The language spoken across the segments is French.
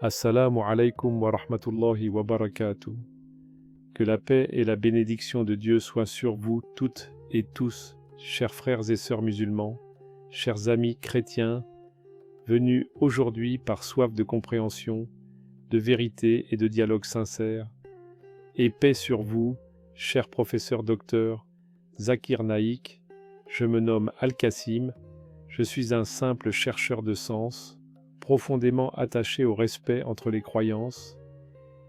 Assalamu alaikum wa rahmatullahi wa barakatuh. Que la paix et la bénédiction de Dieu soient sur vous toutes et tous, chers frères et sœurs musulmans, chers amis chrétiens, venus aujourd'hui par soif de compréhension, de vérité et de dialogue sincère, et paix sur vous, cher professeur docteur Zakir Naik. Je me nomme Al-Kassim, je suis un simple chercheur de sens, profondément attaché au respect entre les croyances,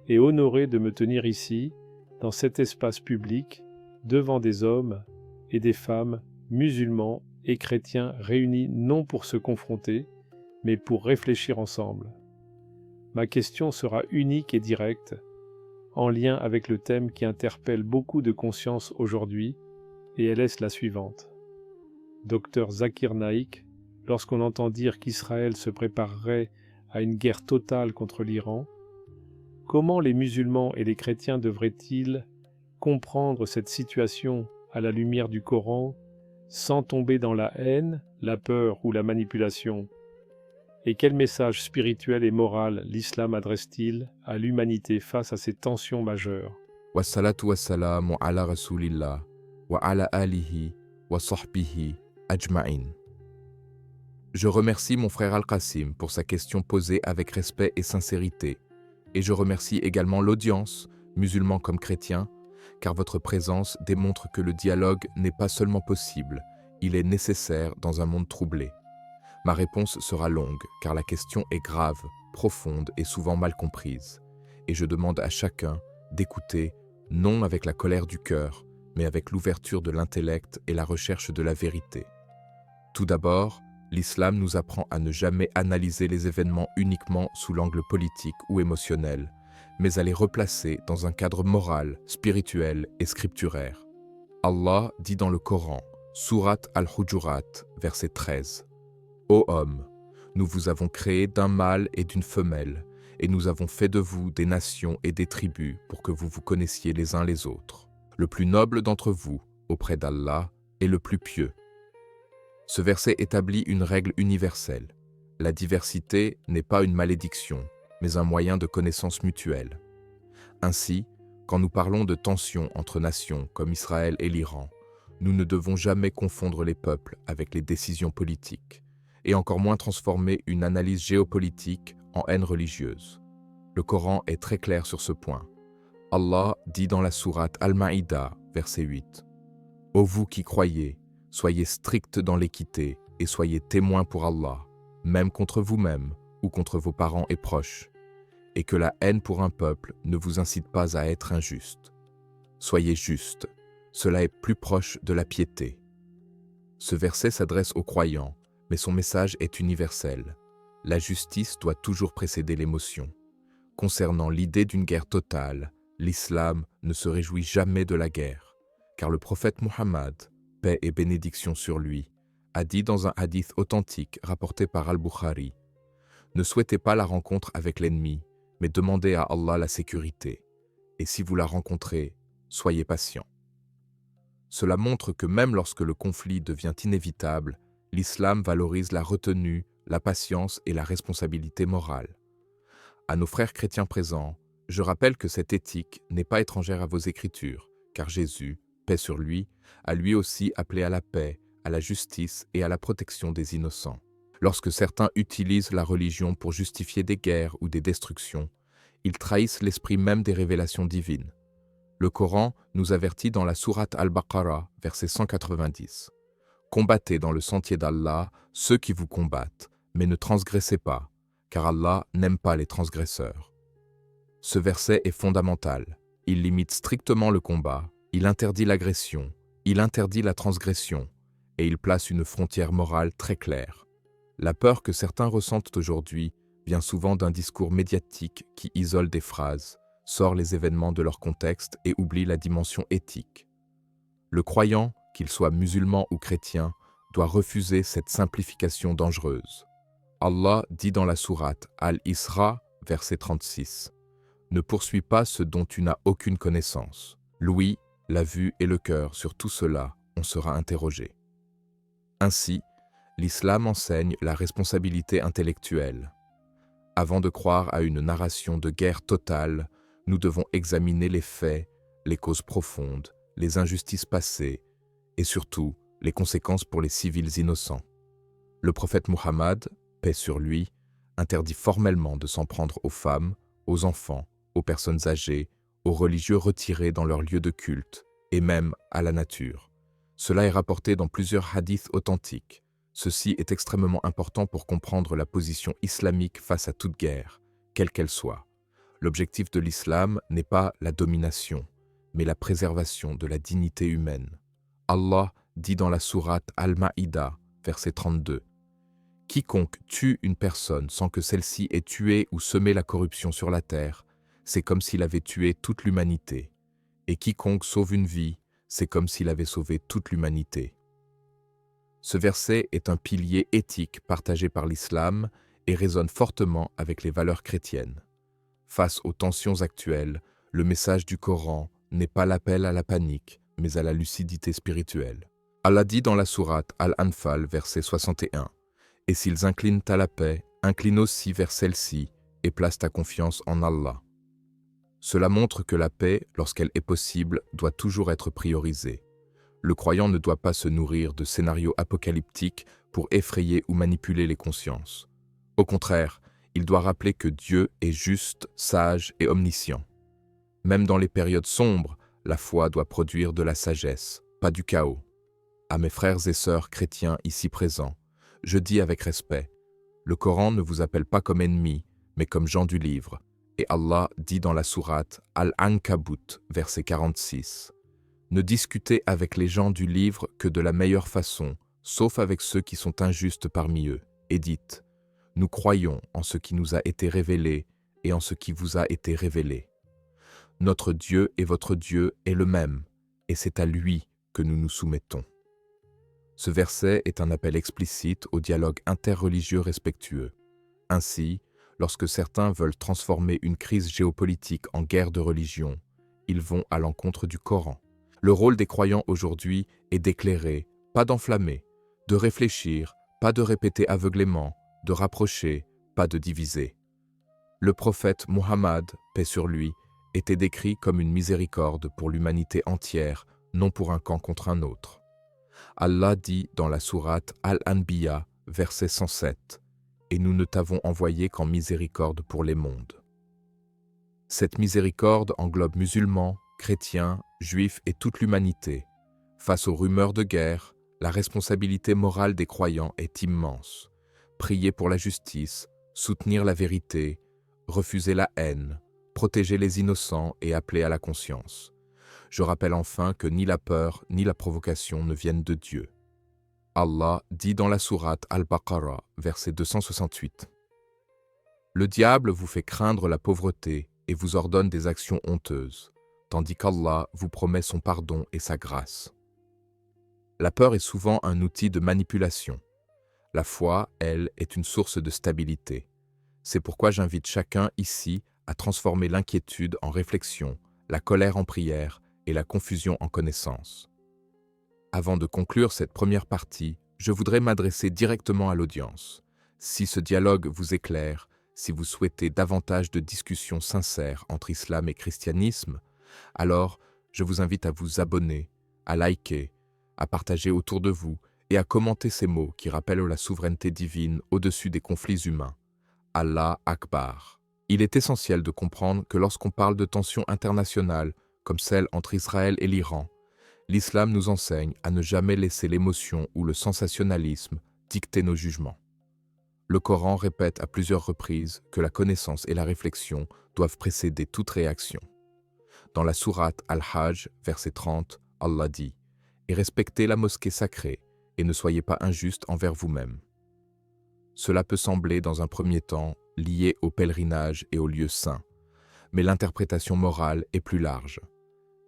et honoré de me tenir ici, dans cet espace public, devant des hommes et des femmes musulmans et chrétiens réunis non pour se confronter, mais pour réfléchir ensemble. Ma question sera unique et directe, en lien avec le thème qui interpelle beaucoup de consciences aujourd'hui, et elle est la suivante. Docteur Zakir Naik, lorsqu'on entend dire qu'Israël se préparerait à une guerre totale contre l'Iran, comment les musulmans et les chrétiens devraient-ils comprendre cette situation à la lumière du Coran, sans tomber dans la haine, la peur ou la manipulation? Et quel message spirituel et moral l'islam adresse-t-il à l'humanité face à ces tensions majeures? Wassalatu wassalamu ala rasulillah wa ala alihi wa sahbihi ajma'in. Je remercie mon frère Al-Qassim pour sa question posée avec respect et sincérité, et je remercie également l'audience, musulmans comme chrétiens, car votre présence démontre que le dialogue n'est pas seulement possible, il est nécessaire dans un monde troublé. Ma réponse sera longue, car la question est grave, profonde et souvent mal comprise, et je demande à chacun d'écouter, non avec la colère du cœur, mais avec l'ouverture de l'intellect et la recherche de la vérité. Tout d'abord, l'islam nous apprend à ne jamais analyser les événements uniquement sous l'angle politique ou émotionnel, mais à les replacer dans un cadre moral, spirituel et scripturaire. Allah dit dans le Coran, Sourate Al-Hujurat, verset 13, « Ô homme, nous vous avons créé d'un mâle et d'une femelle, et nous avons fait de vous des nations et des tribus pour que vous vous connaissiez les uns les autres. Le plus noble d'entre vous, auprès d'Allah, est le plus pieux. » Ce verset établit une règle universelle. La diversité n'est pas une malédiction, mais un moyen de connaissance mutuelle. Ainsi, quand nous parlons de tensions entre nations comme Israël et l'Iran, nous ne devons jamais confondre les peuples avec les décisions politiques, et encore moins transformer une analyse géopolitique en haine religieuse. Le Coran est très clair sur ce point. Allah dit dans la sourate Al-Maïda, verset 8, « Ô vous qui croyez, soyez stricts dans l'équité et soyez témoins pour Allah, même contre vous-même ou contre vos parents et proches, et que la haine pour un peuple ne vous incite pas à être injuste. Soyez justes, cela est plus proche de la piété. » Ce verset s'adresse aux croyants, mais son message est universel. La justice doit toujours précéder l'émotion. Concernant l'idée d'une guerre totale, l'islam ne se réjouit jamais de la guerre, car le prophète Muhammad, paix et bénédiction sur lui, a dit dans un hadith authentique rapporté par Al-Bukhari, « Ne souhaitez pas la rencontre avec l'ennemi, mais demandez à Allah la sécurité, et si vous la rencontrez, soyez patient. » Cela montre que même lorsque le conflit devient inévitable, l'islam valorise la retenue, la patience et la responsabilité morale. À nos frères chrétiens présents, je rappelle que cette éthique n'est pas étrangère à vos écritures, car Jésus, paix sur lui, a lui aussi appelé à la paix, à la justice et à la protection des innocents. Lorsque certains utilisent la religion pour justifier des guerres ou des destructions, ils trahissent l'esprit même des révélations divines. Le Coran nous avertit dans la sourate Al-Baqarah, verset 190. « Combattez dans le sentier d'Allah ceux qui vous combattent, mais ne transgressez pas, car Allah n'aime pas les transgresseurs. » Ce verset est fondamental. Il limite strictement le combat, il interdit l'agression, il interdit la transgression, et il place une frontière morale très claire. La peur que certains ressentent aujourd'hui vient souvent d'un discours médiatique qui isole des phrases, sort les événements de leur contexte et oublie la dimension éthique. Le croyant, qu'il soit musulman ou chrétien, doit refuser cette simplification dangereuse. Allah dit dans la sourate Al-Isra, verset 36, « Ne poursuis pas ce dont tu n'as aucune connaissance. L'ouïe, la vue et le cœur, sur tout cela, on sera interrogé. » Ainsi, l'islam enseigne la responsabilité intellectuelle. Avant de croire à une narration de guerre totale, nous devons examiner les faits, les causes profondes, les injustices passées et surtout les conséquences pour les civils innocents. Le prophète Muhammad, paix sur lui, interdit formellement de s'en prendre aux femmes, aux enfants, aux personnes âgées, aux religieux retirés dans leur lieu de culte et même à la nature. Cela est rapporté dans plusieurs hadiths authentiques. Ceci est extrêmement important pour comprendre la position islamique face à toute guerre, quelle qu'elle soit. L'objectif de l'islam n'est pas la domination, mais la préservation de la dignité humaine. Allah dit dans la sourate Al-Ma'ida, verset 32, « Quiconque tue une personne sans que celle-ci ait tué ou semé la corruption sur la terre, c'est comme s'il avait tué toute l'humanité. Et quiconque sauve une vie, c'est comme s'il avait sauvé toute l'humanité. » Ce verset est un pilier éthique partagé par l'islam et résonne fortement avec les valeurs chrétiennes. Face aux tensions actuelles, le message du Coran n'est pas l'appel à la panique, mais à la lucidité spirituelle. Allah dit dans la sourate Al-Anfal, verset 61, « Et s'ils inclinent à la paix, incline aussi vers celle-ci et place ta confiance en Allah. » Cela montre que la paix, lorsqu'elle est possible, doit toujours être priorisée. Le croyant ne doit pas se nourrir de scénarios apocalyptiques pour effrayer ou manipuler les consciences. Au contraire, il doit rappeler que Dieu est juste, sage et omniscient. Même dans les périodes sombres, la foi doit produire de la sagesse, pas du chaos. À mes frères et sœurs chrétiens ici présents, je dis avec respect, le Coran ne vous appelle pas comme ennemis, mais comme gens du livre. Et Allah dit dans la sourate Al-Ankabut, verset 46, « Ne discutez avec les gens du livre que de la meilleure façon, sauf avec ceux qui sont injustes parmi eux, et dites, « Nous croyons en ce qui nous a été révélé et en ce qui vous a été révélé. Notre Dieu et votre Dieu est le même, et c'est à lui que nous nous soumettons. » Ce verset est un appel explicite au dialogue interreligieux respectueux. Ainsi, lorsque certains veulent transformer une crise géopolitique en guerre de religion, ils vont à l'encontre du Coran. Le rôle des croyants aujourd'hui est d'éclairer, pas d'enflammer, de réfléchir, pas de répéter aveuglément, de rapprocher, pas de diviser. Le prophète Muhammad, paix sur lui, était décrit comme une miséricorde pour l'humanité entière, non pour un camp contre un autre. Allah dit dans la sourate Al-Anbiya, verset 107, « Et nous ne t'avons envoyé qu'en miséricorde pour les mondes. » Cette miséricorde englobe musulmans, chrétiens, juifs et toute l'humanité. Face aux rumeurs de guerre, la responsabilité morale des croyants est immense. Prier pour la justice, soutenir la vérité, refuser la haine, protéger les innocents et appeler à la conscience. Je rappelle enfin que ni la peur ni la provocation ne viennent de Dieu. Allah dit dans la sourate Al-Baqarah, verset 268, « Le diable vous fait craindre la pauvreté et vous ordonne des actions honteuses, tandis qu'Allah vous promet son pardon et sa grâce. » La peur est souvent un outil de manipulation. La foi, elle, est une source de stabilité. C'est pourquoi j'invite chacun ici à transformer l'inquiétude en réflexion, la colère en prière et la confusion en connaissance. Avant de conclure cette première partie, je voudrais m'adresser directement à l'audience. Si ce dialogue vous éclaire, si vous souhaitez davantage de discussions sincères entre islam et christianisme, alors je vous invite à vous abonner, à liker, à partager autour de vous et à commenter ces mots qui rappellent la souveraineté divine au-dessus des conflits humains. Allah Akbar. Il est essentiel de comprendre que lorsqu'on parle de tensions internationales, comme celle entre Israël et l'Iran, l'islam nous enseigne à ne jamais laisser l'émotion ou le sensationnalisme dicter nos jugements. Le Coran répète à plusieurs reprises que la connaissance et la réflexion doivent précéder toute réaction. Dans la sourate Al-Hajj, verset 30, Allah dit « Et respectez la mosquée sacrée, et ne soyez pas injustes envers vous-même. » Cela peut sembler, dans un premier temps, lié au pèlerinage et aux lieux saints, mais l'interprétation morale est plus large.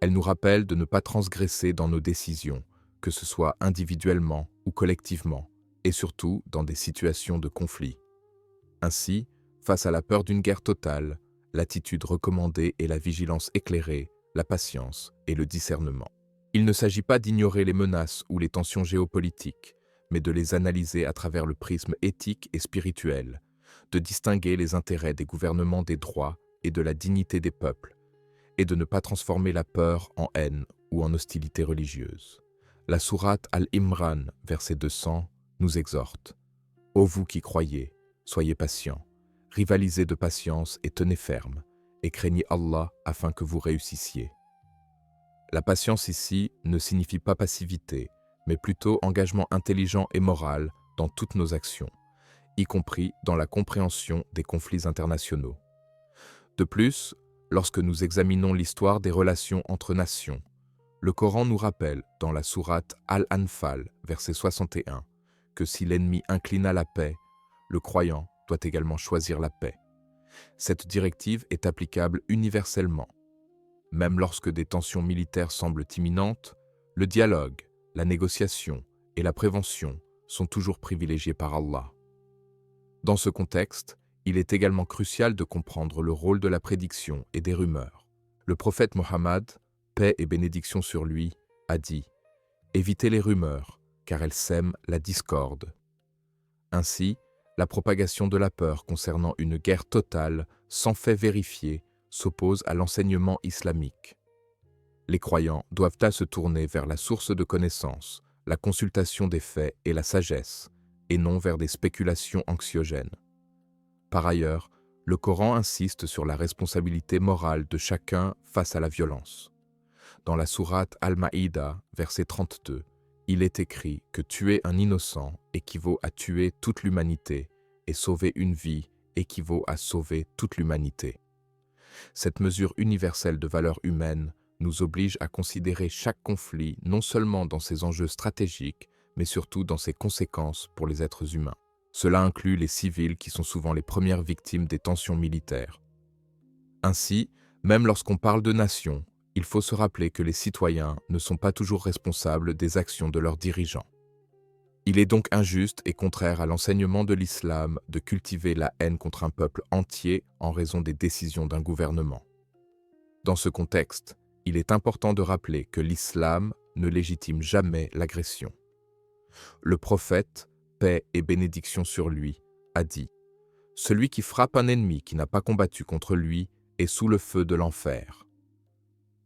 Elle nous rappelle de ne pas transgresser dans nos décisions, que ce soit individuellement ou collectivement, et surtout dans des situations de conflit. Ainsi, face à la peur d'une guerre totale, l'attitude recommandée est la vigilance éclairée, la patience et le discernement. Il ne s'agit pas d'ignorer les menaces ou les tensions géopolitiques, mais de les analyser à travers le prisme éthique et spirituel, de distinguer les intérêts des gouvernements des droits et de la dignité des peuples, et de ne pas transformer la peur en haine ou en hostilité religieuse. La sourate Al-Imran, verset 200, nous exhorte « Ô vous qui croyez, soyez patients, rivalisez de patience et tenez ferme, et craignez Allah afin que vous réussissiez. » La patience ici ne signifie pas passivité, mais plutôt engagement intelligent et moral dans toutes nos actions, y compris dans la compréhension des conflits internationaux. De plus, lorsque nous examinons l'histoire des relations entre nations, le Coran nous rappelle dans la sourate Al-Anfal, verset 61, que si l'ennemi incline à la paix, le croyant doit également choisir la paix. Cette directive est applicable universellement. Même lorsque des tensions militaires semblent imminentes, le dialogue, la négociation et la prévention sont toujours privilégiés par Allah. Dans ce contexte, il est également crucial de comprendre le rôle de la prédiction et des rumeurs. Le prophète Mohammed, paix et bénédiction sur lui, a dit « Évitez les rumeurs, car elles sèment la discorde. » Ainsi, la propagation de la peur concernant une guerre totale, sans fait vérifié, s'oppose à l'enseignement islamique. Les croyants doivent se tourner vers la source de connaissances, la consultation des faits et la sagesse, et non vers des spéculations anxiogènes. Par ailleurs, le Coran insiste sur la responsabilité morale de chacun face à la violence. Dans la sourate Al-Maïda, verset 32, il est écrit que tuer un innocent équivaut à tuer toute l'humanité et sauver une vie équivaut à sauver toute l'humanité. Cette mesure universelle de valeur humaine nous oblige à considérer chaque conflit non seulement dans ses enjeux stratégiques, mais surtout dans ses conséquences pour les êtres humains. Cela inclut les civils qui sont souvent les premières victimes des tensions militaires. Ainsi, même lorsqu'on parle de nation, il faut se rappeler que les citoyens ne sont pas toujours responsables des actions de leurs dirigeants. Il est donc injuste et contraire à l'enseignement de l'islam de cultiver la haine contre un peuple entier en raison des décisions d'un gouvernement. Dans ce contexte, il est important de rappeler que l'islam ne légitime jamais l'agression. Le prophète, paix et bénédiction sur lui, a dit « Celui qui frappe un ennemi qui n'a pas combattu contre lui est sous le feu de l'enfer. »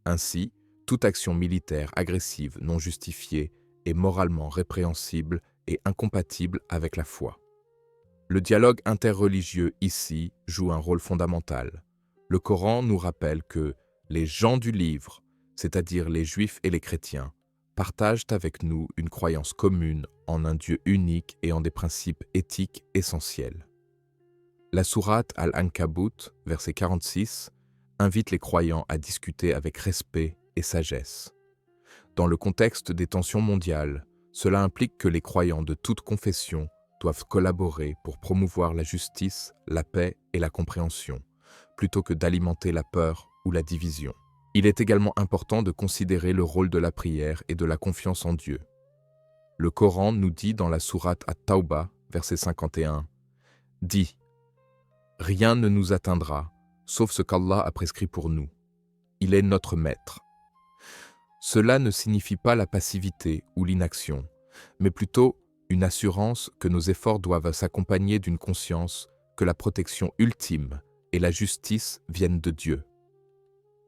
Ainsi, toute action militaire agressive non justifiée est moralement répréhensible et incompatible avec la foi. Le dialogue interreligieux ici joue un rôle fondamental. Le Coran nous rappelle que les gens du livre, c'est-à-dire les Juifs et les chrétiens, partagent avec nous une croyance commune en un Dieu unique et en des principes éthiques essentiels. La sourate Al-Ankabut, verset 46, invite les croyants à discuter avec respect et sagesse. Dans le contexte des tensions mondiales, cela implique que les croyants de toute confession doivent collaborer pour promouvoir la justice, la paix et la compréhension, plutôt que d'alimenter la peur ou la division. Il est également important de considérer le rôle de la prière et de la confiance en Dieu. Le Coran nous dit dans la sourate At-Tawbah, verset 51, « Dis, rien ne nous atteindra, sauf ce qu'Allah a prescrit pour nous. Il est notre maître. » Cela ne signifie pas la passivité ou l'inaction, mais plutôt une assurance que nos efforts doivent s'accompagner d'une conscience que la protection ultime et la justice viennent de Dieu.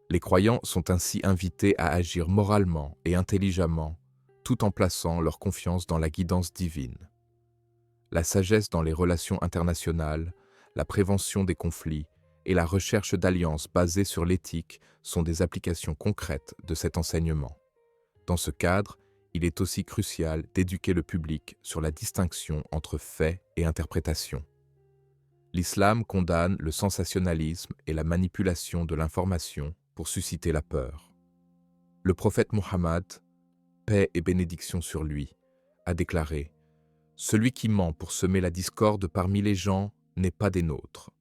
Les croyants sont ainsi invités à agir moralement et intelligemment, tout en plaçant leur confiance dans la guidance divine. La sagesse dans les relations internationales, la prévention des conflits et la recherche d'alliances basées sur l'éthique sont des applications concrètes de cet enseignement. Dans ce cadre, il est aussi crucial d'éduquer le public sur la distinction entre faits et interprétation. L'islam condamne le sensationnalisme et la manipulation de l'information pour susciter la peur. Le prophète Mohammed, paix et bénédiction sur lui, a déclaré « Celui qui ment pour semer la discorde parmi les gens n'est pas des nôtres. »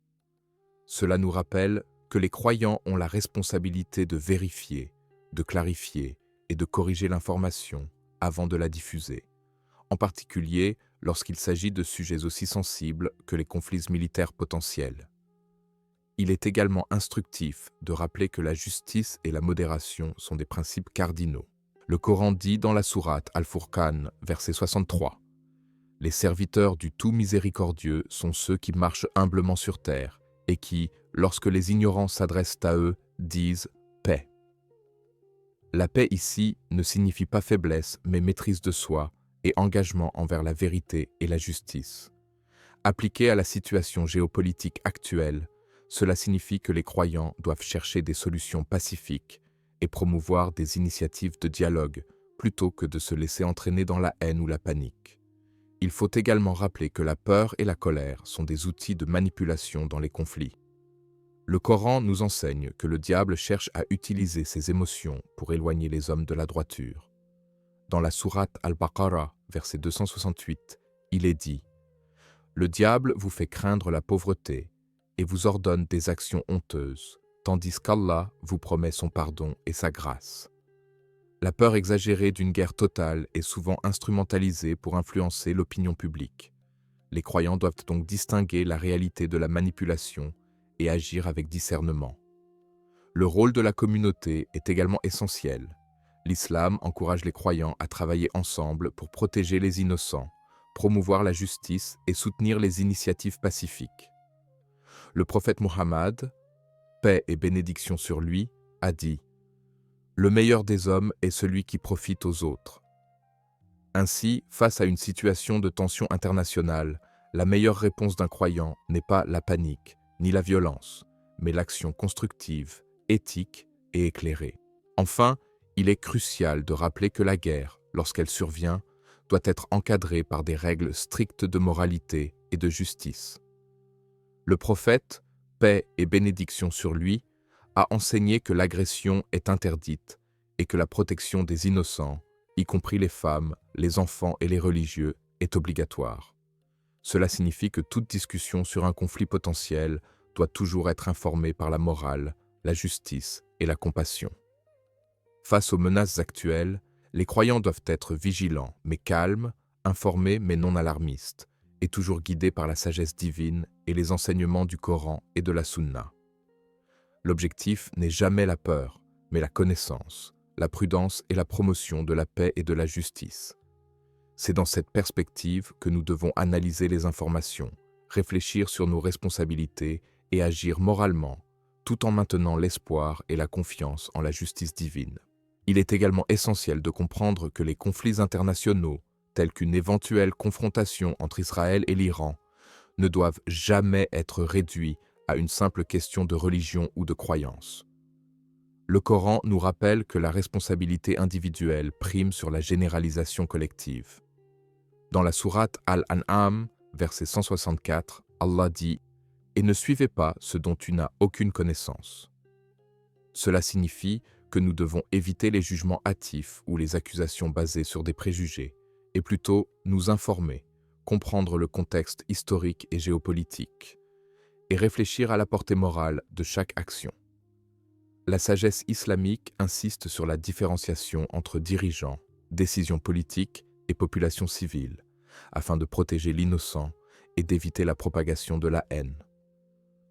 Cela nous rappelle que les croyants ont la responsabilité de vérifier, de clarifier et de corriger l'information avant de la diffuser, en particulier lorsqu'il s'agit de sujets aussi sensibles que les conflits militaires potentiels. Il est également instructif de rappeler que la justice et la modération sont des principes cardinaux. Le Coran dit dans la sourate Al-Furqan, verset 63, « Les serviteurs du tout miséricordieux sont ceux qui marchent humblement sur terre et qui, lorsque les ignorants s'adressent à eux, disent « paix ». La paix ici ne signifie pas faiblesse, mais maîtrise de soi et engagement envers la vérité et la justice. Appliqué à la situation géopolitique actuelle, cela signifie que les croyants doivent chercher des solutions pacifiques et promouvoir des initiatives de dialogue plutôt que de se laisser entraîner dans la haine ou la panique. Il faut également rappeler que la peur et la colère sont des outils de manipulation dans les conflits. Le Coran nous enseigne que le diable cherche à utiliser ses émotions pour éloigner les hommes de la droiture. Dans la sourate Al-Baqarah, verset 268, il est dit « Le diable vous fait craindre la pauvreté et vous ordonne des actions honteuses, tandis qu'Allah vous promet son pardon et sa grâce. » La peur exagérée d'une guerre totale est souvent instrumentalisée pour influencer l'opinion publique. Les croyants doivent donc distinguer la réalité de la manipulation et agir avec discernement. Le rôle de la communauté est également essentiel. L'islam encourage les croyants à travailler ensemble pour protéger les innocents, promouvoir la justice et soutenir les initiatives pacifiques. Le prophète Muhammad, paix et bénédiction sur lui, a dit « Le meilleur des hommes est celui qui profite aux autres. » Ainsi, face à une situation de tension internationale, la meilleure réponse d'un croyant n'est pas la panique, ni la violence, mais l'action constructive, éthique et éclairée. Enfin, il est crucial de rappeler que la guerre, lorsqu'elle survient, doit être encadrée par des règles strictes de moralité et de justice. Le prophète, paix et bénédiction sur lui, a enseigné que l'agression est interdite et que la protection des innocents, y compris les femmes, les enfants et les religieux, est obligatoire. Cela signifie que toute discussion sur un conflit potentiel doit toujours être informée par la morale, la justice et la compassion. Face aux menaces actuelles, les croyants doivent être vigilants mais calmes, informés mais non alarmistes, et toujours guidés par la sagesse divine et les enseignements du Coran et de la Sunna. L'objectif n'est jamais la peur, mais la connaissance, la prudence et la promotion de la paix et de la justice. C'est dans cette perspective que nous devons analyser les informations, réfléchir sur nos responsabilités et agir moralement, tout en maintenant l'espoir et la confiance en la justice divine. Il est également essentiel de comprendre que les conflits internationaux, tels qu'une éventuelle confrontation entre Israël et l'Iran, ne doivent jamais être réduits à une simple question de religion ou de croyance. Le Coran nous rappelle que la responsabilité individuelle prime sur la généralisation collective. Dans la sourate Al-An'am, verset 164, Allah dit « Et ne suivez pas ce dont tu n'as aucune connaissance ». Cela signifie que nous devons éviter les jugements hâtifs ou les accusations basées sur des préjugés, et plutôt nous informer, comprendre le contexte historique et géopolitique, et réfléchir à la portée morale de chaque action. La sagesse islamique insiste sur la différenciation entre dirigeants, décisions politiques et population civile, afin de protéger l'innocent et d'éviter la propagation de la haine.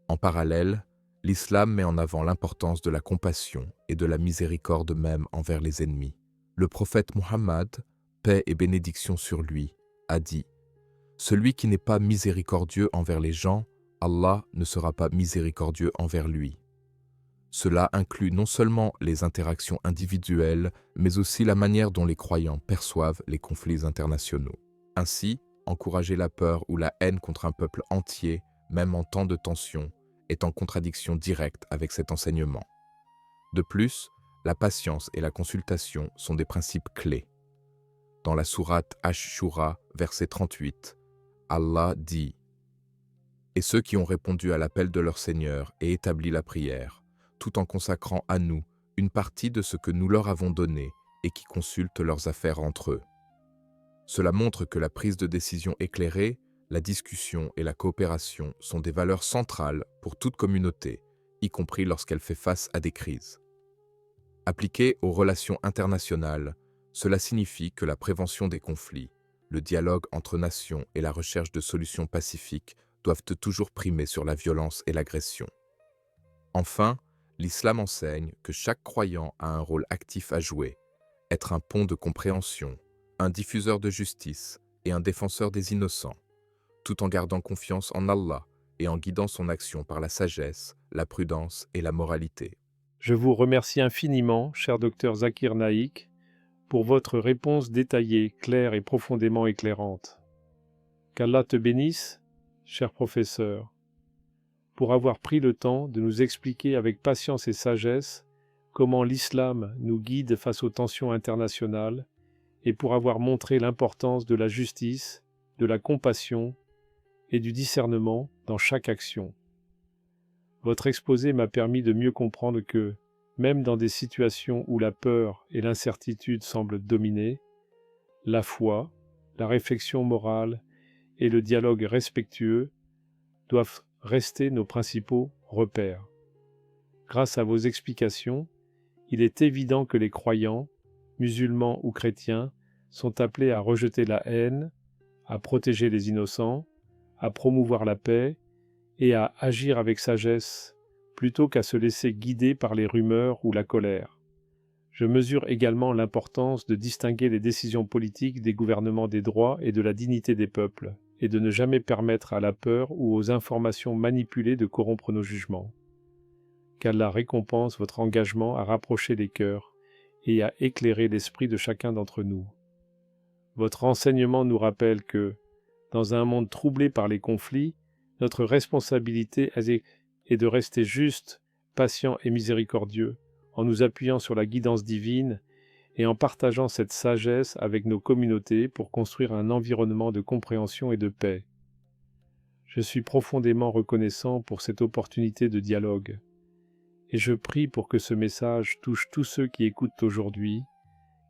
En parallèle, l'islam met en avant l'importance de la compassion et de la miséricorde même envers les ennemis. Le prophète Muhammad, paix et bénédiction sur lui, a dit « Celui qui n'est pas miséricordieux envers les gens, Allah ne sera pas miséricordieux envers lui. » Cela inclut non seulement les interactions individuelles, mais aussi la manière dont les croyants perçoivent les conflits internationaux. Ainsi, encourager la peur ou la haine contre un peuple entier, même en temps de tension, est en contradiction directe avec cet enseignement. De plus, la patience et la consultation sont des principes clés. Dans la sourate Ash-Shura, verset 38, Allah dit « Et ceux qui ont répondu à l'appel de leur Seigneur et établi la prière, tout en consacrant à nous une partie de ce que nous leur avons donné et qui consultent leurs affaires entre eux. » Cela montre que la prise de décision éclairée, la discussion et la coopération sont des valeurs centrales pour toute communauté, y compris lorsqu'elle fait face à des crises. Appliqué aux relations internationales, cela signifie que la prévention des conflits, le dialogue entre nations et la recherche de solutions pacifiques doivent toujours primer sur la violence et l'agression. Enfin, l'islam enseigne que chaque croyant a un rôle actif à jouer, être un pont de compréhension, un diffuseur de justice et un défenseur des innocents, tout en gardant confiance en Allah et en guidant son action par la sagesse, la prudence et la moralité. Je vous remercie infiniment, cher docteur Zakir Naïk, pour votre réponse détaillée, claire et profondément éclairante. Qu'Allah te bénisse, cher professeur, pour avoir pris le temps de nous expliquer avec patience et sagesse comment l'islam nous guide face aux tensions internationales et pour avoir montré l'importance de la justice, de la compassion et du discernement dans chaque action. Votre exposé m'a permis de mieux comprendre que, même dans des situations où la peur et l'incertitude semblent dominer, la foi, la réflexion morale et le dialogue respectueux doivent rester nos principaux repères. Grâce à vos explications, il est évident que les croyants, musulmans ou chrétiens, sont appelés à rejeter la haine, à protéger les innocents, à promouvoir la paix et à agir avec sagesse plutôt qu'à se laisser guider par les rumeurs ou la colère. Je mesure également l'importance de distinguer les décisions politiques des gouvernements des droits et de la dignité des peuples, et de ne jamais permettre à la peur ou aux informations manipulées de corrompre nos jugements. Qu'Allah récompense votre engagement à rapprocher les cœurs et à éclairer l'esprit de chacun d'entre nous. Votre enseignement nous rappelle que, dans un monde troublé par les conflits, notre responsabilité est de rester juste, patient et miséricordieux, en nous appuyant sur la guidance divine et en partageant cette sagesse avec nos communautés pour construire un environnement de compréhension et de paix. Je suis profondément reconnaissant pour cette opportunité de dialogue, et je prie pour que ce message touche tous ceux qui écoutent aujourd'hui,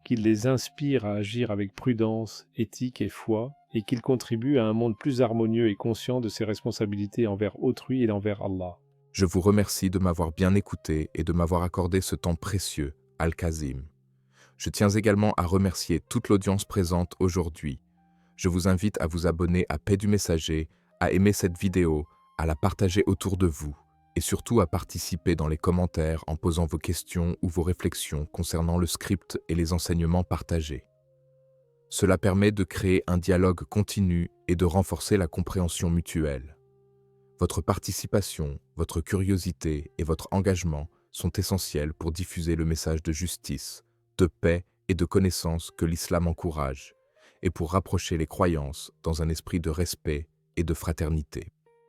qu'il les inspire à agir avec prudence, éthique et foi, et qu'il contribue à un monde plus harmonieux et conscient de ses responsabilités envers autrui et envers Allah. Je vous remercie de m'avoir bien écouté et de m'avoir accordé ce temps précieux, Al-Kazim. Je tiens également à remercier toute l'audience présente aujourd'hui. Je vous invite à vous abonner à Paix du Messager, à aimer cette vidéo, à la partager autour de vous, et surtout à participer dans les commentaires en posant vos questions ou vos réflexions concernant le script et les enseignements partagés. Cela permet de créer un dialogue continu et de renforcer la compréhension mutuelle. Votre participation, votre curiosité et votre engagement sont essentiels pour diffuser le message de justice, de paix et de connaissance que l'islam encourage, et pour rapprocher les croyances dans un esprit de respect et de fraternité.